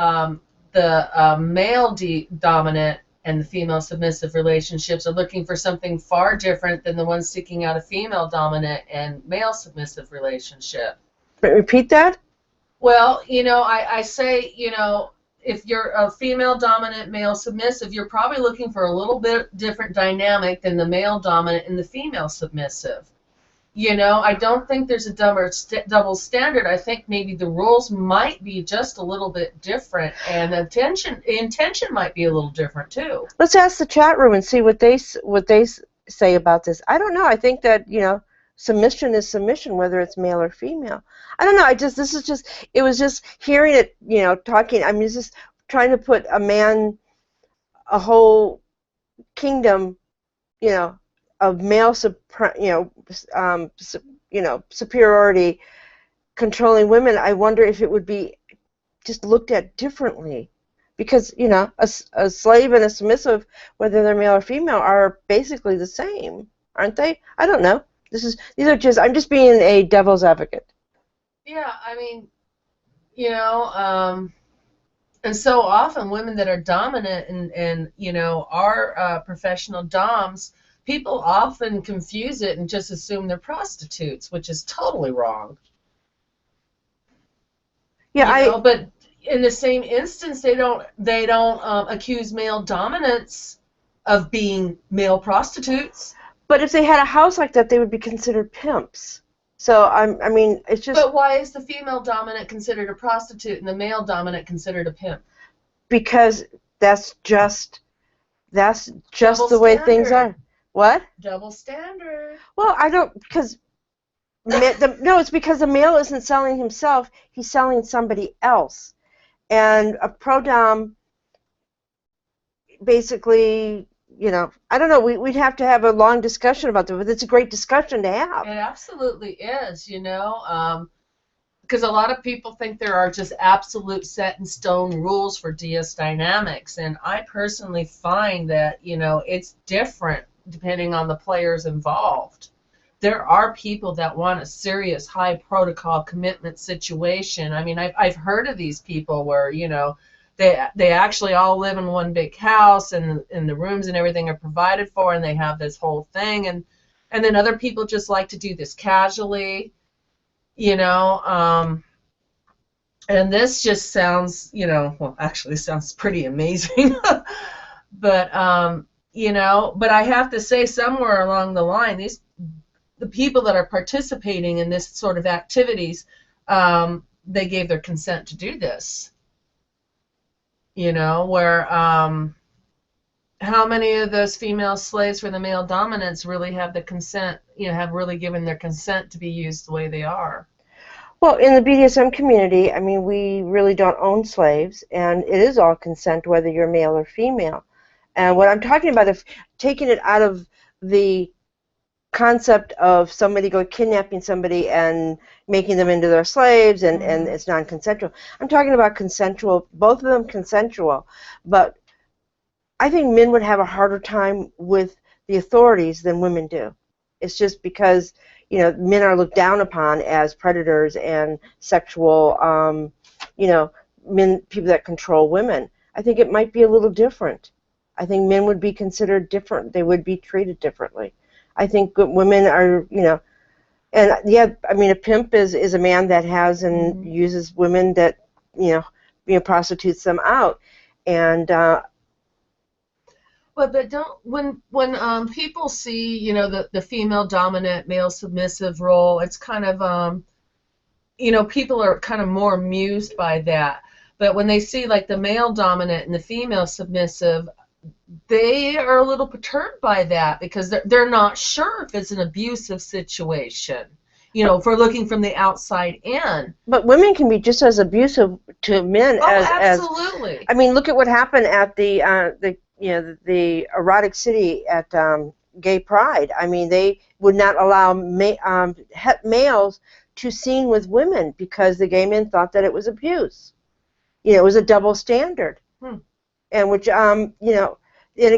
the male dominant and the female submissive relationships are looking for something far different than the ones seeking out a female dominant and male submissive relationship. Repeat that? Well, I say, if you're a female dominant, male submissive, you're probably looking for a little bit different dynamic than the male dominant and the female submissive. I don't think there's a double standard. I think maybe the rules might be just a little bit different, and the intention might be a little different too. Let's ask the chat room and see what they say about this. I don't know. I think that submission is submission, whether it's male or female. I don't know. It was just hearing it, talking. I mean, it's just trying to put a whole kingdom, of male superiority controlling women. I wonder if it would be just looked at differently, because a slave and a submissive, whether they're male or female, are basically the same, aren't they? I don't know. I'm just being a devil's advocate. Yeah, I mean, and so often women that are dominant and are professional doms, people often confuse it and just assume they're prostitutes, which is totally wrong. Yeah, but in the same instance, they don't accuse male dominants of being male prostitutes. But if they had a house like that, they would be considered pimps. So I mean, it's just. But why is the female dominant considered a prostitute and the male dominant considered a pimp? Because that's just the way things are. What? Double standard. Well, I don't, because no, it's because the male isn't selling himself; he's selling somebody else, and a pro-dom basically. I don't know. We'd have to have a long discussion about that, but it's a great discussion to have. It absolutely is, because a lot of people think there are just absolute set in stone rules for DS dynamics, and I personally find that, it's different depending on the players involved. There are people that want a serious high protocol commitment situation. I mean, I've heard of these people where, they actually all live in one big house, and the rooms and everything are provided for, and they have this whole thing, and then other people just like to do this casually, and this just sounds, well, actually sounds pretty amazing, but but I have to say, somewhere along the line, the people that are participating in this sort of activities, they gave their consent to do this. You know, where how many of those female slaves for the male dominants really have the consent, you know, have really given their consent to be used the way they are? Well, in the BDSM community, I mean, we really don't own slaves, and it is all consent, whether you're male or female. And what I'm talking about, if taking it out of the concept of somebody kidnapping somebody and making them into their slaves, and it's non-consensual. I'm talking about consensual, both of them consensual, but I think men would have a harder time with the authorities than women do. It's just because, you know, men are looked down upon as predators and sexual, you know, people that control women. I think it might be a little different. I think men would be considered different. They would be treated differently. I think women are, you know, and yeah, I mean, a pimp is a man that has and uses women that, you know, prostitutes them out, and but don't, when people see, you know, the female dominant, male submissive role, it's kind of you know, people are kind of more amused by that. But when they see like the male dominant and the female submissive, they are a little perturbed by that because they're not sure if it's an abusive situation. You know, if we're looking from the outside in. But women can be just as abusive to men as absolutely. I mean, look at what happened at the you know, the erotic city at Gay Pride. I mean, they would not allow males to scene with women because the gay men thought that it was abuse. You know, it was a double standard, and which you know, and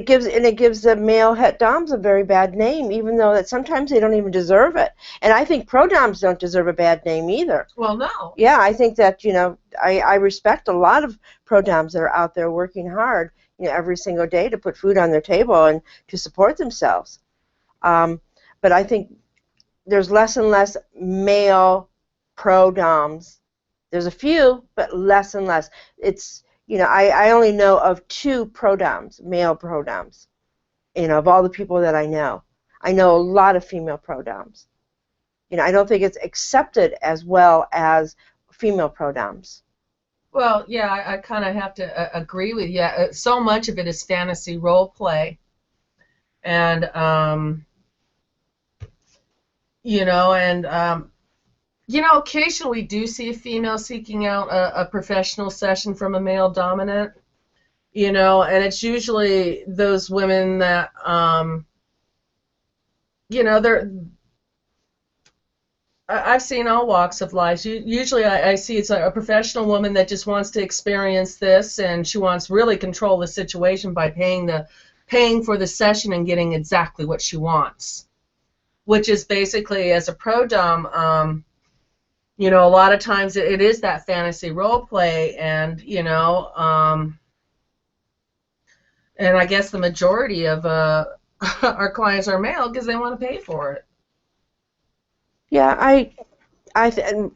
it gives the male het doms a very bad name, even though that sometimes they don't even deserve it. And I think pro doms don't deserve a bad name either. Well, no. Yeah, I think that, you know, I respect a lot of pro doms that are out there working hard, you know, every single day to put food on their table and to support themselves. But I think there's less and less male pro doms. There's a few, but less and less. It's, you know, I only know of 2 pro doms, male pro doms. You know, of all the people that I know a lot of female pro doms. You know, I don't think it's accepted as well as female pro doms. Well, yeah, I kind of have to agree with you. So much of it is fantasy role play, and you know, and you know, occasionally we do see a female seeking out a professional session from a male dominant. You know, and it's usually those women that you know, I've seen all walks of life. Usually I see it's a professional woman that just wants to experience this, and she wants to really control the situation by paying for the session and getting exactly what she wants, which is basically, as a pro dom, you know, a lot of times it is that fantasy role play, and you know, and I guess the majority of our clients are male because they want to pay for it. Yeah,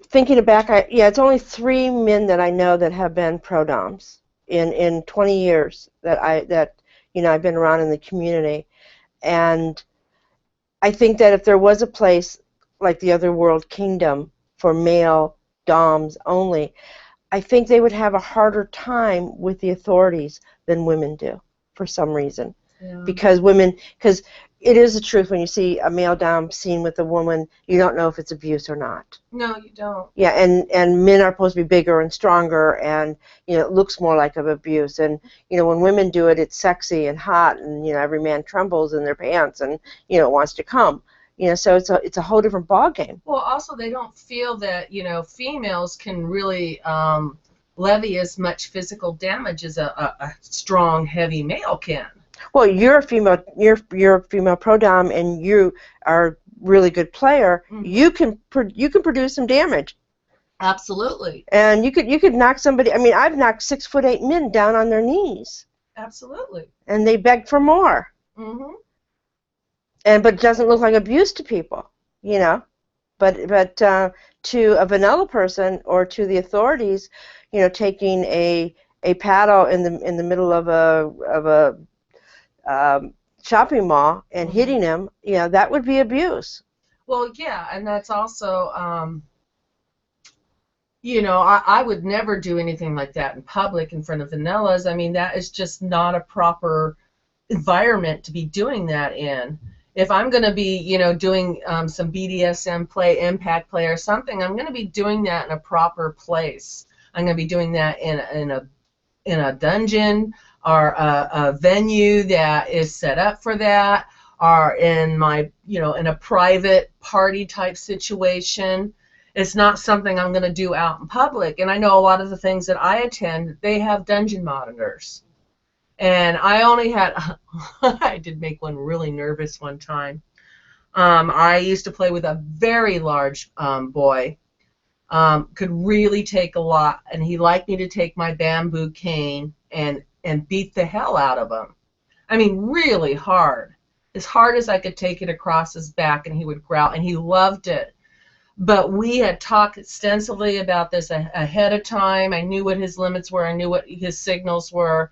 thinking back, yeah, it's only 3 men that I know that have been pro doms in 20 years that you know, I've been around in the community, and I think that if there was a place like the Otherworld Kingdom for male doms only, I think they would have a harder time with the authorities than women do for some reason. Yeah. Because it is the truth, when you see a male dom seen with a woman, you don't know if it's abuse or not. No, you don't. Yeah, and men are supposed to be bigger and stronger, and you know, it looks more like of abuse. And you know, when women do it, it's sexy and hot, and you know, every man trembles in their pants and you know, wants to come. You know, so it's a whole different ball game. Well, also they don't feel that, you know, females can really levy as much physical damage as a strong, heavy male can. Well, you're a female pro dom, and you are a really good player. Mm-hmm. You can produce some damage. Absolutely. And you could knock somebody. I mean, I've knocked 6'8" men down on their knees. Absolutely. And they beg for more. Mm-hmm. But it doesn't look like abuse to people, you know. But to a vanilla person or to the authorities, you know, taking a paddle in the middle of a shopping mall and mm-hmm. hitting him, you know, that would be abuse. Well, yeah, and that's also you know, I would never do anything like that in public in front of vanillas. I mean, that is just not a proper environment to be doing that in. If I'm going to be, you know, doing some BDSM play, impact play or something, I'm going to be doing that in a proper place. I'm going to be doing that in a dungeon or a venue that is set up for that, or in my, you know, in a private party type situation. It's not something I'm going to do out in public. And I know a lot of the things that I attend, they have dungeon monitors. And I only had, I did make one really nervous one time. I used to play with a very large boy, could really take a lot, and he liked me to take my bamboo cane and beat the hell out of him. I mean, really hard, as hard as I could take it across his back, and he would growl, and he loved it. But we had talked extensively about this ahead of time. I knew what his limits were. I knew what his signals were.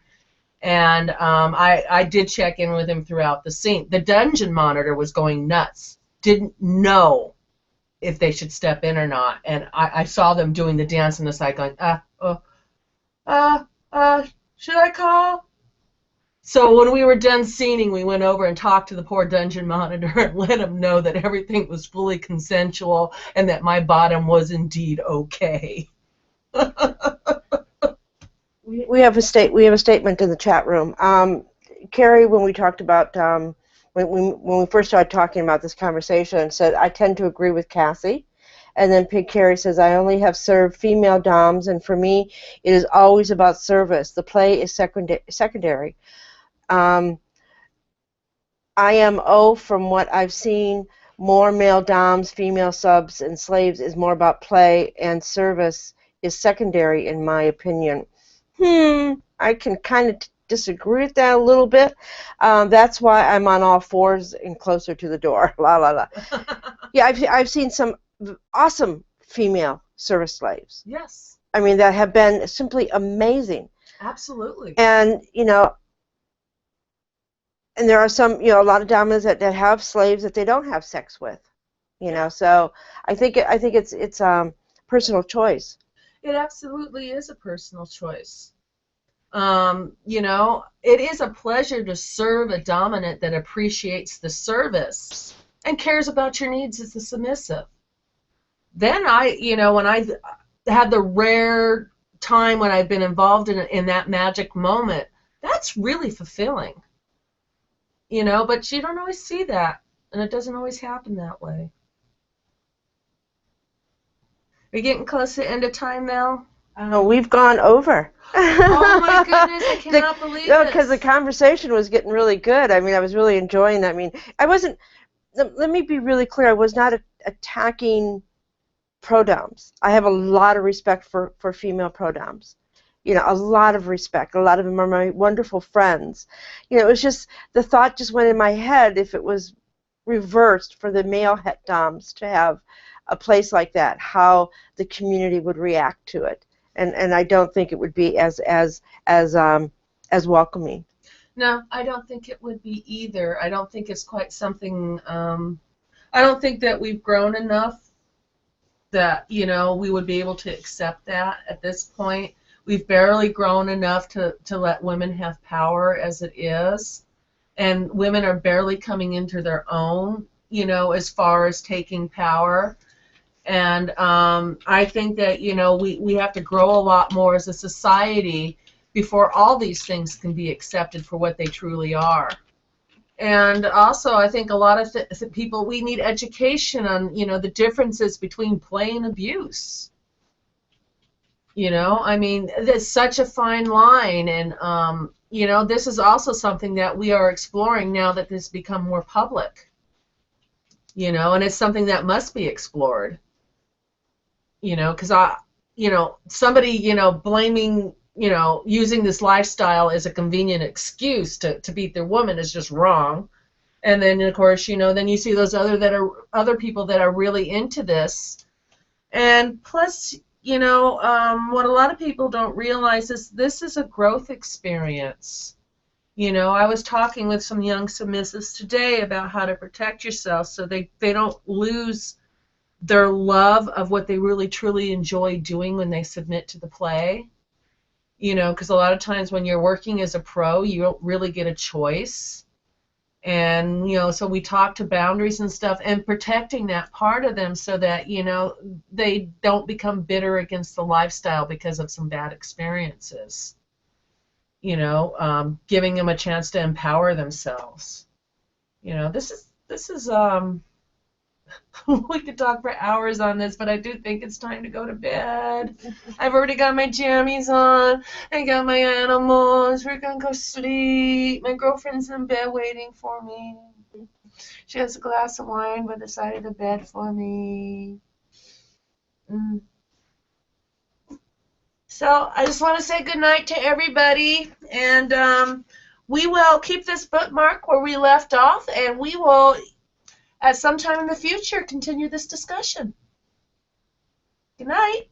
And I did check in with him throughout the scene. The dungeon monitor was going nuts. Didn't know if they should step in or not. And I saw them doing the dance on the side going, should I call? So when we were done scening, we went over and talked to the poor dungeon monitor and let him know that everything was fully consensual and that my bottom was indeed okay. We have a statement in the chat room. Carrie, when we talked about when we first started talking about this conversation, said I tend to agree with Cassie, and then Pig Carrie says I only have served female doms, and for me it is always about service. The play is secondary. IMO, from what I've seen, more male doms, female subs, and slaves is more about play, and service is secondary in my opinion. I can kind of disagree with that a little bit. That's why I'm on all fours and closer to the door. La la la. Yeah, I've seen some awesome female service slaves. Yes. I mean, that have been simply amazing. Absolutely. And you know, and there are some, you know, a lot of dominants that have slaves that they don't have sex with. You know, so I think it's personal choice. It absolutely is a personal choice. You know, it is a pleasure to serve a dominant that appreciates the service and cares about your needs as a submissive. Then you know, when I had the rare time when I've been involved in that magic moment, that's really fulfilling. You know, but you don't always see that, and it doesn't always happen that way. Are you getting close to the end of time now? We've gone over. Oh my goodness, I cannot believe it. No, because the conversation was getting really good. I mean, I was really enjoying that. I mean, I wasn't, let me be really clear, I was not attacking pro-doms. I have a lot of respect for female pro-doms. You know, a lot of respect. A lot of them are my wonderful friends. You know, it was just, the thought just went in my head if it was reversed for the male het doms to have a place like that, how the community would react to it. And I don't think it would be as welcoming. No, I don't think it would be either. I don't think it's quite something. I don't think that we've grown enough that, you know, we would be able to accept that at this point. We've barely grown enough to let women have power as it is, and women are barely coming into their own, you know, as far as taking power. And I think that, you know, we have to grow a lot more as a society before all these things can be accepted for what they truly are. And also, I think a lot of people, we need education on, you know, the differences between play and abuse. You know, I mean, there's such a fine line, and, you know, this is also something that we are exploring now that this has become more public. You know, and it's something that must be explored. You know, because you know, somebody, you know, blaming, you know, using this lifestyle as a convenient excuse to beat their woman is just wrong. And then, of course, you know, then you see those other people that are really into this. And plus, you know, what a lot of people don't realize is this is a growth experience. You know, I was talking with some young submissives today about how to protect yourself so they don't lose their love of what they really truly enjoy doing when they submit to the play. You know, because a lot of times when you're working as a pro, you don't really get a choice. And, you know, so we talk to boundaries and stuff and protecting that part of them so that, you know, they don't become bitter against the lifestyle because of some bad experiences. You know, giving them a chance to empower themselves. You know, this is we could talk for hours on this, but I do think it's time to go to bed. I've already got my jammies on. I got my animals. We're going to go sleep. My girlfriend's in bed waiting for me. She has a glass of wine by the side of the bed for me. So I just want to say good night to everybody. And we will keep this bookmark where we left off, and we will, at some time in the future, continue this discussion. Good night.